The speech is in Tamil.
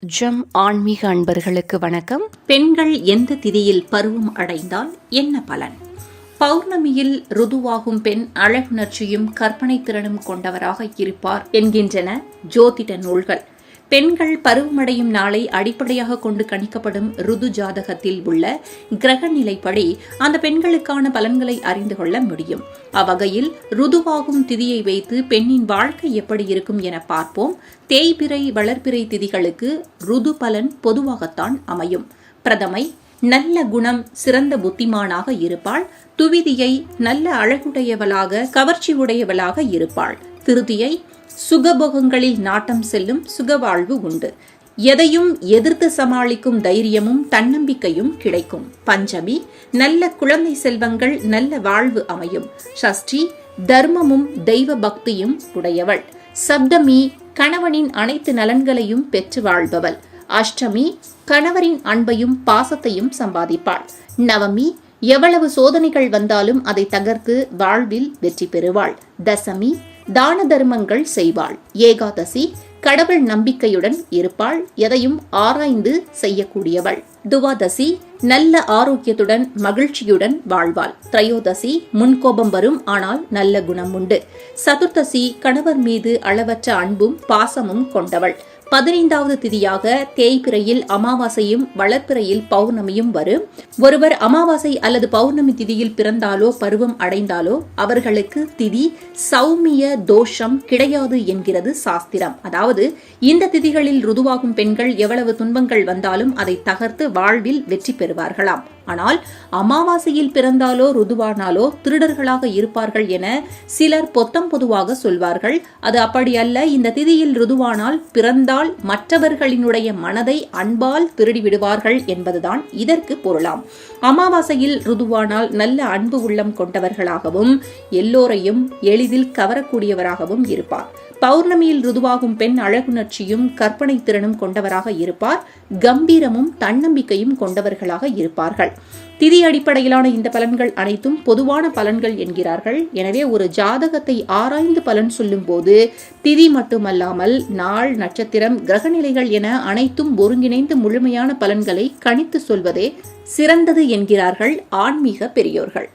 ஜம் ஆன்மீக அன்பர்களுக்கு வணக்கம். பெண்கள் எந்த திதியில் பருவம் அடைந்தால் என்ன பலன்? பௌர்ணமியில் ருதுவாகும் பெண் அழகுணர்ச்சியும் கற்பனை திறனும் கொண்டவராக இருப்பார் என்கின்றன ஜோதிட நூல்கள். பெண்கள் பருவமடையும் நாளை அடிப்படையாக கொண்டு கணிக்கப்படும் ருது ஜாதகத்தில் உள்ள கிரக நிலைப்படி அந்த பெண்களுக்கான பலன்களை அறிந்து கொள்ள முடியும். அவ்வகையில் ருதுவாகும் திதியை வைத்து பெண்ணின் வாழ்க்கை எப்படி இருக்கும் என பார்ப்போம். தேய்பிறை வளர்பிறை திதிகளுக்கு ருது பலன் பொதுவாகத்தான் அமையும். பிரதமை நல்ல குணம், சிறந்த புத்திமானாக இருப்பாள். துவிதியை நல்ல அழகுடையவளாக, கவர்ச்சி உடையவளாக இருப்பாள். திருதியை சுகபோகங்களில் நாட்டம் செல்லும், சுகவாழ்வு உண்டு. எதையும் எதிர்த்து சமாளிக்கும் தைரியமும் தன்னம்பிக்கையும் கிடைக்கும். பஞ்சமி நல்ல குழந்தை செல்வங்கள், நல்ல வாழ்வு அமையும். ஷஷ்டி தர்மமும் தெய்வ பக்தியும் உடையவள். சப்தமி கணவனின் அனைத்து நலன்களையும் பெற்று வாழ்பவள். அஷ்டமி கணவரின் அன்பையும் பாசத்தையும் சம்பாதிப்பாள். நவமி எவ்வளவு சோதனைகள் வந்தாலும் அதை தகர்த்து வாழ்வில் வெற்றி பெறுவாள். தசமி தான தர்மங்கள் செய்வாள். ஏகாதசி கடவுள் நம்பிக்கையுடன் இருப்பாள். எதையும் ஆராய்ந்து செய்யக்கூடியவள். துவாதசி நல்ல ஆரோக்கியத்துடன் மகிழ்ச்சியுடன் வாழ்வாள். திரையோதசி முன்கோபம் வரும், ஆனால் நல்ல குணம் உண்டு. சதுர்த்தசி கணவர் மீது அளவற்ற அன்பும் பாசமும் கொண்டவள். 15வது திதியாக தேய்பிறையில் அமாவாசையும் வளர்ப்பிறையில் பௌர்ணமியும் வரும். ஒருவர் அமாவாசை அல்லது பௌர்ணமி திதியில் பிறந்தாலோ பருவம் அடைந்தாலோ அவர்களுக்கு திதி சௌமிய தோஷம் கிடையாது என்கிறது சாஸ்திரம். அதாவது இந்த திதிகளில் ருதுவாகும் பெண்கள் எவ்வளவு துன்பங்கள் வந்தாலும் அதை தகர்த்து வாழ்வில் வெற்றி பெறுவார்களாம். ஆனால் அமாவாசையில் பிறந்தாலோ ருதுவானாலோ திருடர்களாக இருப்பார்கள் என சிலர் பொத்தம் பொதுவாக சொல்வார்கள். அது அப்படி அல்ல. இந்த திதியில் ருதுவானால் பிறந்தால் மற்றவர்களினுடைய மனதை அன்பால் திருடி விடுவார்கள் என்பதுதான் இதற்கு பொருளாம். அமாவாசையில் ருதுவானால் நல்ல அன்பு உள்ளம் கொண்டவர்களாகவும் எல்லோரையும் எளிதில் கவரக்கூடியவராகவும் இருப்பார். பௌர்ணமியில் ருதுவாகும் பெண் அழகுணர்ச்சியும் கற்பனை திறனும் கொண்டவராக இருப்பார். கம்பீரமும் தன்னம்பிக்கையும் கொண்டவர்களாக இருப்பார்கள். திதி அடிப்படையிலான இந்த பலன்கள் அனைத்தும் பொதுவான பலன்கள் என்கிறார்கள். எனவே ஒரு ஜாதகத்தை ஆராய்ந்து பலன் சொல்லும் போது திதி மட்டுமல்லாமல் நாள், நட்சத்திரம், கிரகநிலைகள் என அனைத்தும் ஒருங்கிணைந்து முழுமையான பலன்களை கணித்து சொல்வதே சிறந்தது என்கிறார்கள் ஆன்மீக பெரியோர்கள்.